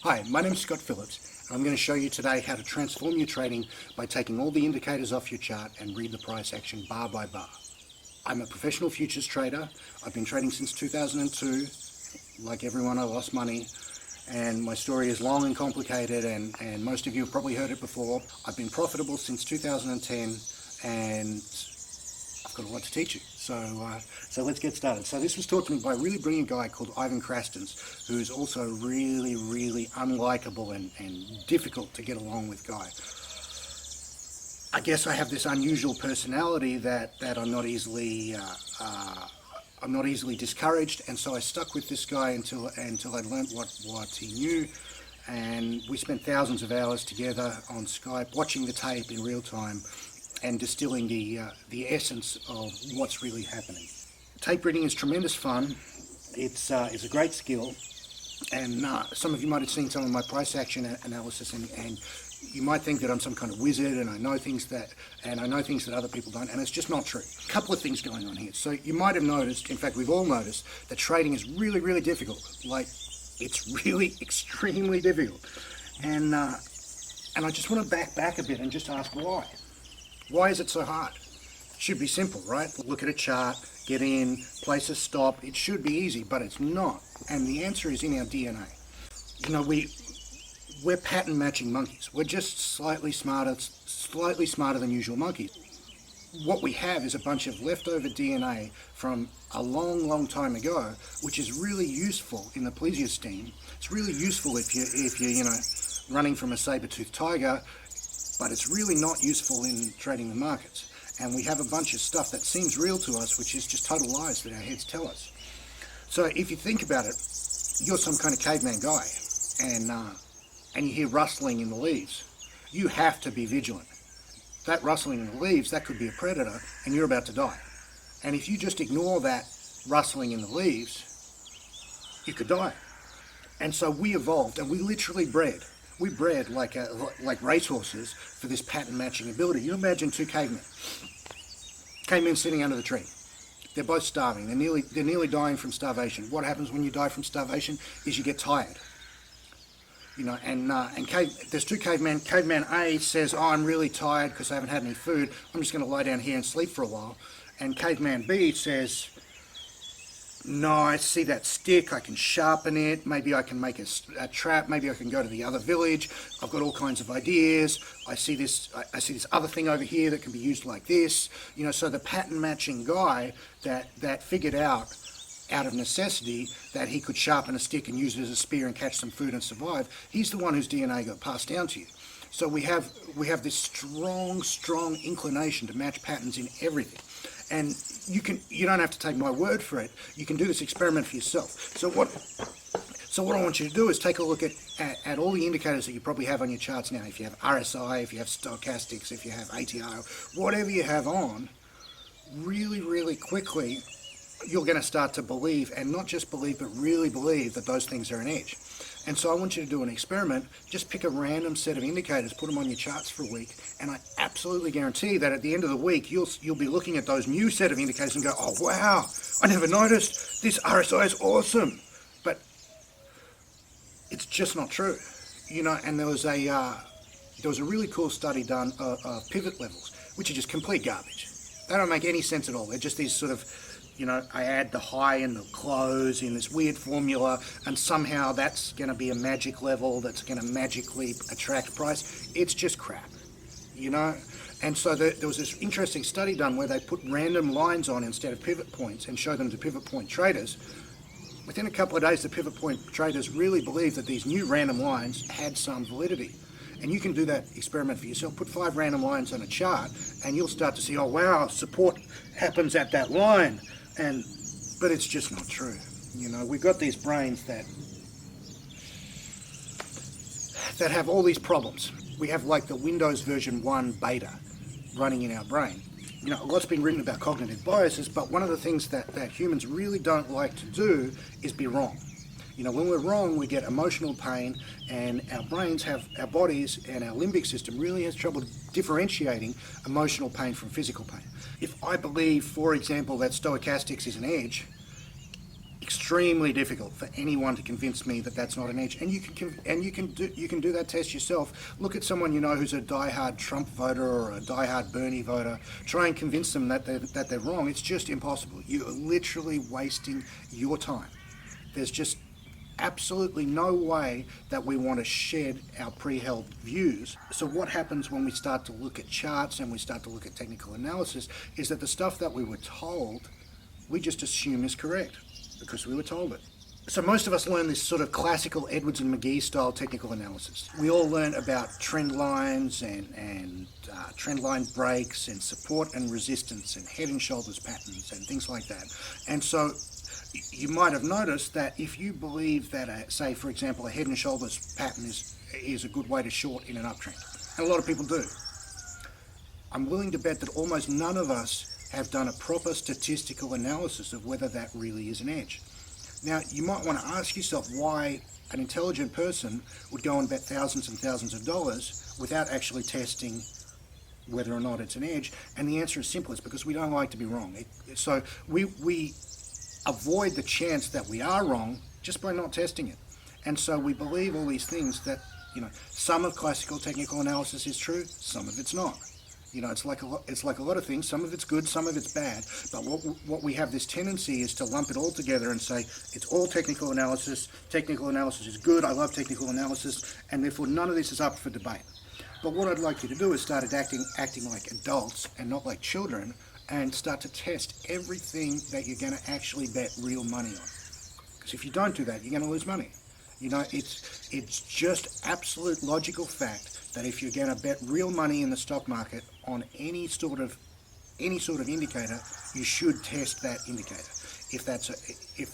Hi, my name is Scott Phillips, and I'm going to show you today how to transform your trading by taking all the indicators off your chart and read the price action bar by bar. I'm a professional futures trader. I've been trading since 2002. Like everyone, I lost money, and my story is long and complicated, and most of you have probably heard it before. I've been profitable since 2010, and I've got a lot to teach you. So let's get started. So this was taught to me by a really brilliant guy called Ivan Krastens, who's also really, really unlikable and difficult to get along with guy. I guess I have this unusual personality that I'm not easily discouraged, and so I stuck with this guy until I learnt what he knew, and we spent thousands of hours together on Skype watching the tape in real time and distilling the essence of what's really happening. Tape reading is tremendous fun. It's a great skill, and some of you might have seen some of my price action analysis, and you might think that I'm some kind of wizard and I know things that other people don't, and it's just not true. A couple of things going on here. So you might have noticed, in fact we've all noticed, that trading is really, really difficult. Like, it's really extremely difficult. And I just want to back a bit and just ask why. Why is it so hard? It should be simple, right? Look at a chart, get in, place a stop. It should be easy, but it's not. And the answer is in our DNA. You know, we're pattern matching monkeys. We're just slightly smarter than usual monkeys. What we have is a bunch of leftover DNA from a long, long time ago, which is really useful in the Plesiostein. It's really useful if you're running from a saber-toothed tiger, but it's really not useful in trading the markets. And we have a bunch of stuff that seems real to us, which is just total lies that our heads tell us. So if you think about it, you're some kind of caveman guy, and you hear rustling in the leaves. You have to be vigilant. That rustling in the leaves, that could be a predator, and you're about to die. And if you just ignore that rustling in the leaves, you could die. And so we evolved, and we literally bred. We bred like racehorses for this pattern matching ability. You imagine two cavemen sitting under the tree. They're both starving. They're nearly dying from starvation. What happens when you die from starvation is you get tired. You know, there's two cavemen. Caveman A says, "Oh, I'm really tired because I haven't had any food. I'm just going to lie down here and sleep for a while." And caveman B says, "No, I see that stick. I can sharpen it. Maybe I can make a trap. Maybe I can go to the other village. I've got all kinds of ideas. I see this other thing over here that can be used like this." You know, so the pattern matching guy that figured out of necessity that he could sharpen a stick and use it as a spear and catch some food and survive, he's the one whose DNA got passed down to you. So we have this strong inclination to match patterns in everything. And you don't have to take my word for it. You can do this experiment for yourself. So what I want you to do is take a look at all the indicators that you probably have on your charts now. If you have RSI, if you have stochastics, if you have ATR, whatever you have on, really, really quickly, you're going to start to believe, and not just believe, but really believe that those things are an edge. And so I want you to do an experiment. Just pick a random set of indicators, put them on your charts for a week, and I absolutely guarantee that at the end of the week, you'll be looking at those new set of indicators and go, "Oh wow, I never noticed. This RSI is awesome." But it's just not true, you know. And there was a really cool study done of pivot levels, which are just complete garbage. They don't make any sense at all. They're just these sort of, you know, I add the high and the close in this weird formula, and somehow that's going to be a magic level that's going to magically attract price. It's just crap, you know. And so there was this interesting study done where they put random lines on instead of pivot points and showed them to pivot point traders. Within a couple of days, the pivot point traders really believed that these new random lines had some validity. And you can do that experiment for yourself. Put 5 random lines on a chart, and you'll start to see, oh wow, support happens at that line. But it's just not true. You know, we've got these brains that have all these problems. We have like the Windows version 1 beta running in our brain. You know, a lot's been written about cognitive biases, but one of the things that humans really don't like to do is be wrong. You know, when we're wrong, we get emotional pain, and our bodies and our limbic system really has trouble differentiating emotional pain from physical pain. If I believe, for example, that stochastics is an edge, extremely difficult for anyone to convince me that that's not an edge. And you can do that test yourself. Look at someone you know who's a diehard Trump voter or a diehard Bernie voter. Try and convince them that they're wrong. It's just impossible. You're literally wasting your time. There's just absolutely no way that we want to shed our pre-held views. So what happens when we start to look at charts and we start to look at technical analysis is that the stuff that we were told, we just assume is correct because we were told it. So most of us learn this sort of classical Edwards and McGee style technical analysis. We all learn about trend lines and trend line breaks and support and resistance and head and shoulders patterns and things like that. And so you might have noticed that if you believe that, say, for example, a head and shoulders pattern is a good way to short in an uptrend, and a lot of people do, I'm willing to bet that almost none of us have done a proper statistical analysis of whether that really is an edge. Now, you might want to ask yourself why an intelligent person would go and bet thousands and thousands of dollars without actually testing whether or not it's an edge, and the answer is simple. It's because we don't like to be wrong. So we avoid the chance that we are wrong just by not testing it. And so we believe all these things that, some of classical technical analysis is true, some of it's not. It's like a lot of things. Some of it's good, some of it's bad. But what we have this tendency is to lump it all together and say it's all technical analysis. Technical analysis is good. I love technical analysis, and therefore none of this is up for debate. But what I'd like you to do is start acting like adults and not like children, and start to test everything that you're going to actually bet real money on. Because if you don't do that, you're going to lose money. It's just absolute logical fact that if you're going to bet real money in the stock market on any sort of indicator, you should test that indicator. If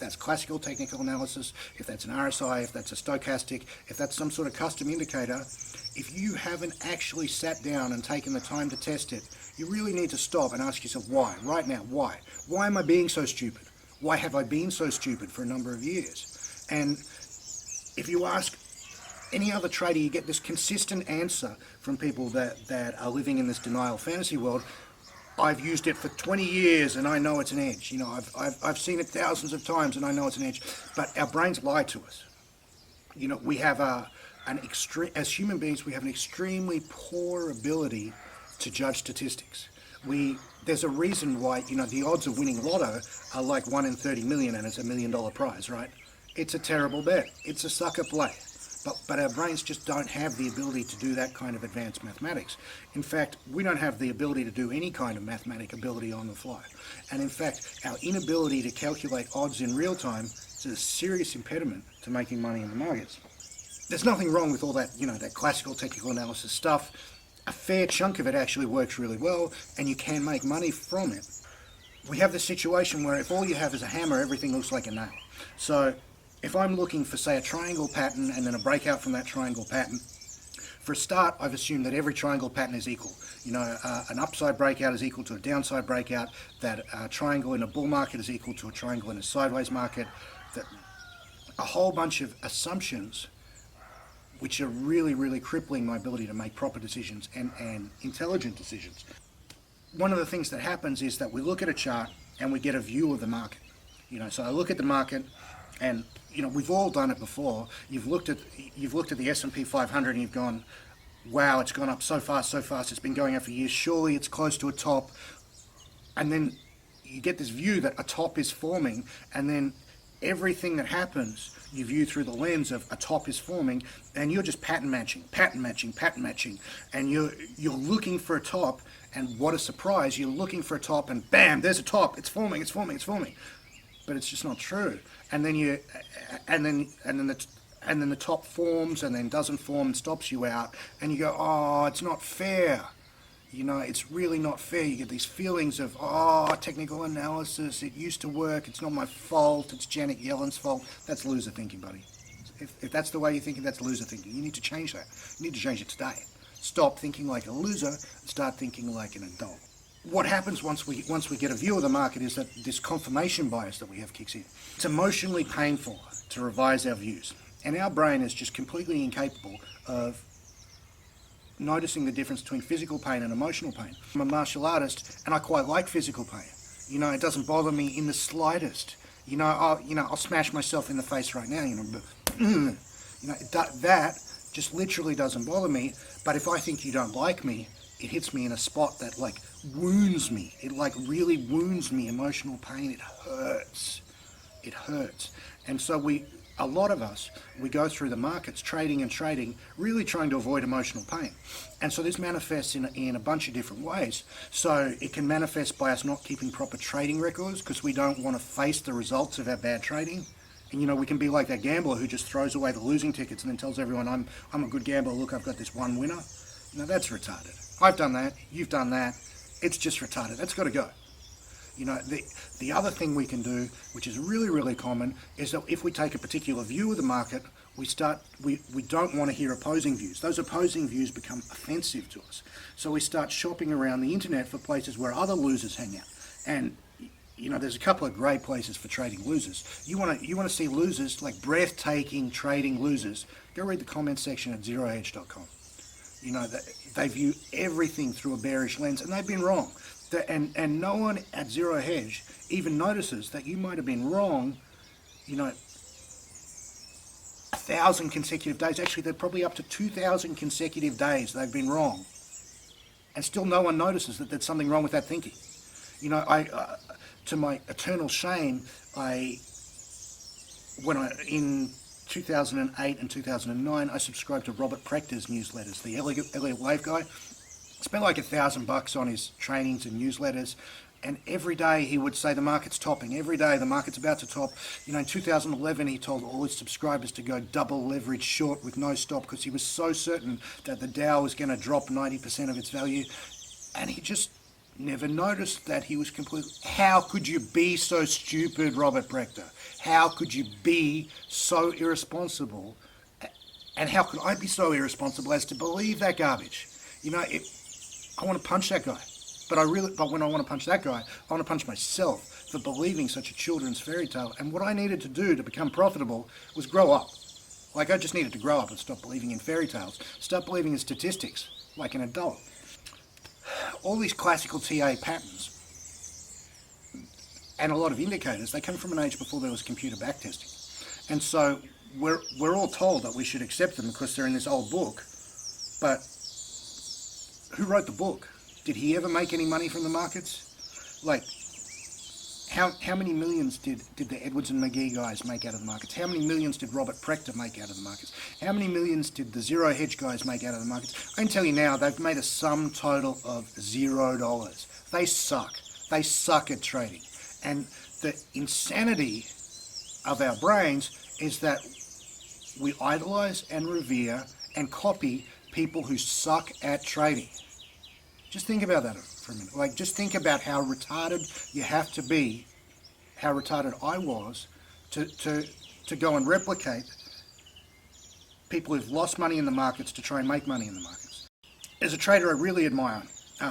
that's classical technical analysis, if that's an RSI, if that's a stochastic, if that's some sort of custom indicator, if you haven't actually sat down and taken the time to test it, you really need to stop and ask yourself why, right now, why? Why am I being so stupid? Why have I been so stupid for a number of years? And if you ask any other trader, you get this consistent answer from people that are living in this denial fantasy world. I've used it for 20 years and I know it's an edge. I've seen it thousands of times and I know it's an edge. But our brains lie to us. We have as human beings, we have an extremely poor ability to judge statistics. There's a reason why, the odds of winning lotto are like 1 in 30 million and it's $1 million prize, right? It's a terrible bet. It's a sucker play. But our brains just don't have the ability to do that kind of advanced mathematics. In fact, we don't have the ability to do any kind of mathematic ability on the fly. And in fact, our inability to calculate odds in real time is a serious impediment to making money in the markets. There's nothing wrong with all that, that classical technical analysis stuff. A fair chunk of it actually works really well, and you can make money from it. We have this situation where if all you have is a hammer, everything looks like a nail. So if I'm looking for, say, a triangle pattern and then a breakout from that triangle pattern, for a start, I've assumed that every triangle pattern is equal. An upside breakout is equal to a downside breakout, that a triangle in a bull market is equal to a triangle in a sideways market, that a whole bunch of assumptions which are really, really crippling my ability to make proper decisions and intelligent decisions. One of the things that happens is that we look at a chart and we get a view of the market. So I look at the market and, we've all done it before. You've looked at the S&P 500 and you've gone, wow, it's gone up so fast, it's been going up for years, surely it's close to a top. And then you get this view that a top is forming, and then everything that happens you view through the lens of a top is forming, and you're just pattern matching, and you're looking for a top, and what a surprise, you're looking for a top and bam, there's a top, it's forming. But it's just not true. And then the top forms and then doesn't form and stops you out, and you go, oh, it's not fair. It's really not fair. You get these feelings of, technical analysis, it used to work, it's not my fault, it's Janet Yellen's fault. That's loser thinking, buddy. If that's the way you're thinking, that's loser thinking. You need to change that. You need to change it today. Stop thinking like a loser and start thinking like an adult. What happens once we get a view of the market is that this confirmation bias that we have kicks in. It's emotionally painful to revise our views, and our brain is just completely incapable of noticing the difference between physical pain and emotional pain. I'm a martial artist and I quite like physical pain. It doesn't bother me in the slightest. I'll smash myself in the face right now, but, that just literally doesn't bother me. But if I think you don't like me, it hits me in a spot that like wounds me. It like really wounds me, emotional pain. It hurts. It hurts. And so a lot of us, we go through the markets trading and trading, really trying to avoid emotional pain. And so this manifests in a bunch of different ways. So it can manifest by us not keeping proper trading records because we don't want to face the results of our bad trading. And we can be like that gambler who just throws away the losing tickets and then tells everyone, I'm a good gambler, look, I've got this one winner. That's retarded. I've done that, you've done that. It's just retarded. That's got to go. The other thing we can do, which is really, really common, is that if we take a particular view of the market, we don't want to hear opposing views. Those opposing views become offensive to us. So we start shopping around the internet for places where other losers hang out. And there's a couple of great places for trading losers. You want to see losers, like breathtaking trading losers, go read the comments section at zerohedge.com. They view everything through a bearish lens, and they've been wrong. And no one at Zero Hedge even notices that you might have been wrong, 1,000 consecutive days. Actually, they're probably up to 2,000 consecutive days they've been wrong. And still no one notices that there's something wrong with that thinking. To my eternal shame, in 2008 and 2009, I subscribed to Robert Prechter's newsletters, the Elliott Wave guy. Spent like $1,000 on his trainings and newsletters, and every day he would say the market's topping. Every day the market's about to top. In 2011 he told all his subscribers to go double leverage short with no stop because he was so certain that the Dow was going to drop 90% of its value, and he just never noticed that he was completely... How could you be so stupid, Robert Prechter? How could you be so irresponsible? And how could I be so irresponsible as to believe that garbage? I want to punch that guy. But when I want to punch that guy, I want to punch myself for believing such a children's fairy tale. And what I needed to do to become profitable was grow up. Like, I just needed to grow up and stop believing in fairy tales. Start believing in statistics, like an adult. All these classical TA patterns and a lot of indicators, they come from an age before there was computer backtesting. And so we're all told that we should accept them because they're in this old book. But who wrote the book? Did he ever make any money from the markets? Like, how many millions did the Edwards and McGee guys make out of the markets? How many millions did Robert Prechter make out of the markets? How many millions did the Zero Hedge guys make out of the markets? I can tell you now, they've made a sum total of $0. They suck. They suck at trading. And the insanity of our brains is that we idolize and revere and copy people who suck at trading. Just think about that for a minute. Like, just think about how retarded you have to be, how retarded I was, to go and replicate people who've lost money in the markets to try and make money in the markets. There's a trader I really admire.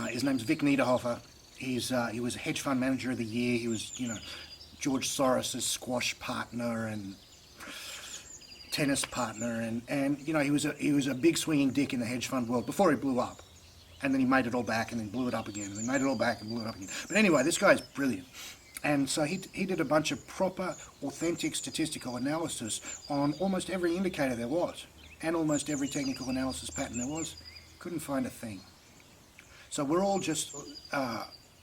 His name's Vic Niederhofer. He was a hedge fund manager of the year. He was, George Soros's squash partner and tennis partner, and he was a big swinging dick in the hedge fund world before he blew up. And then he made it all back and then blew it up again, and he made it all back and blew it up again. But anyway, this guy's brilliant. And so he did a bunch of proper, authentic statistical analysis on almost every indicator there was, and almost every technical analysis pattern there was. Couldn't find a thing. So we're all just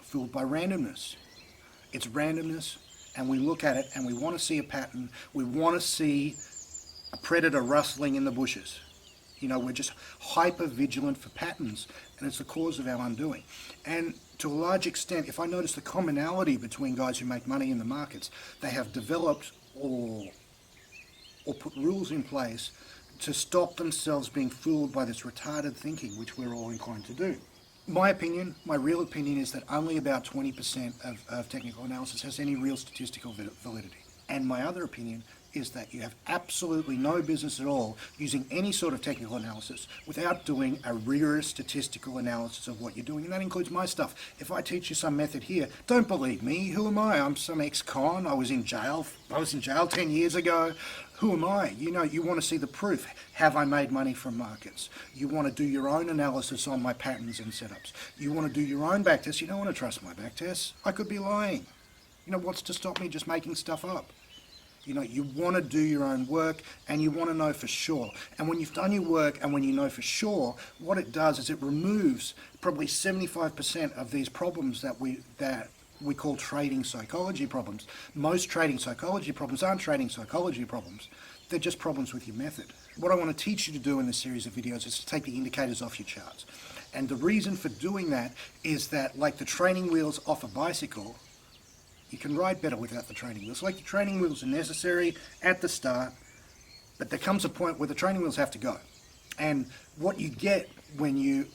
fooled by randomness. It's randomness, and we look at it and we want to see a pattern. We want to see a predator rustling in the bushes. We're just hyper vigilant for patterns, and it's the cause of our undoing. And to a large extent, if I notice the commonality between guys who make money in the markets, they have developed or put rules in place to stop themselves being fooled by this retarded thinking, which we're all inclined to do. My opinion, my real opinion, is that only about 20% of technical analysis has any real statistical validity. And my other opinion is that you have absolutely no business at all using any sort of technical analysis without doing a rigorous statistical analysis of what you're doing. And that includes my stuff. If I teach you some method here, don't believe me. Who am I? I'm some ex-con. I was in jail 10 years ago. Who am I? You want to see the proof. Have I made money from markets? You want to do your own analysis on my patterns and setups. You want to do your own backtests. You don't want to trust my backtests. I could be lying. You know, what's to stop me just making stuff up? You know, you want to do your own work and you want to know for sure. And when you've done your work and when you know for sure, what it does is it removes probably 75% of these problems that we call trading psychology problems. Most trading psychology problems aren't trading psychology problems. They're just problems with your method. What I want to teach you to do in this series of videos is to take the indicators off your charts. And the reason for doing that is that, like the training wheels off a bicycle, you can ride better without the training wheels. Like the training wheels are necessary at the start, but there comes a point where the training wheels have to go. And what you get when you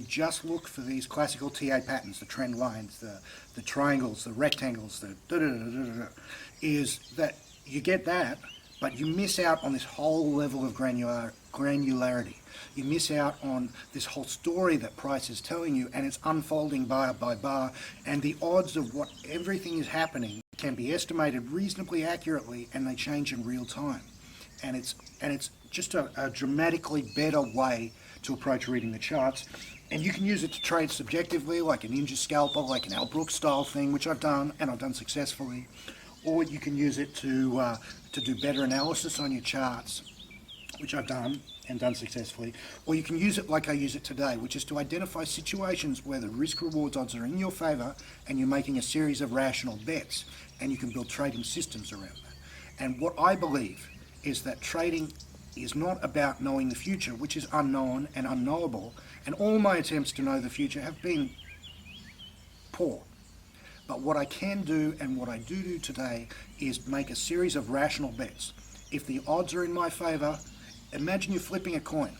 just look for these classical TA patterns, the trend lines, the triangles, the rectangles, the is that you get that, but you miss out on this whole level of granularity. You miss out on this whole story that Price is telling you, and it's unfolding bar by bar, and the odds of what everything is happening can be estimated reasonably accurately, and they change in real time. And it's just a dramatically better way to approach reading the charts. And you can use it to trade subjectively, like a ninja scalper, like an Al Brooks style thing, which I've done, and I've done successfully. Or you can use it to do better analysis on your charts, which I've done and done successfully. Or you can use it like I use it today, which is to identify situations where the risk-reward odds are in your favor and you're making a series of rational bets, and you can build trading systems around that. And what I believe is that trading is not about knowing the future, which is unknown and unknowable, and all my attempts to know the future have been poor. But what I can do, and what I do today, is make a series of rational bets. If the odds are in my favor, imagine you're flipping a coin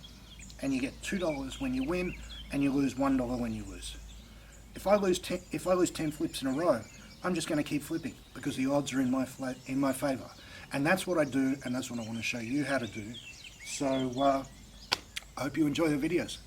and you get $2 when you win and you lose $1 when you lose. If I lose 10 flips in a row, I'm just going to keep flipping because the odds are in my favor. And that's what I do, and that's what I want to show you how to do. So I hope you enjoy the videos.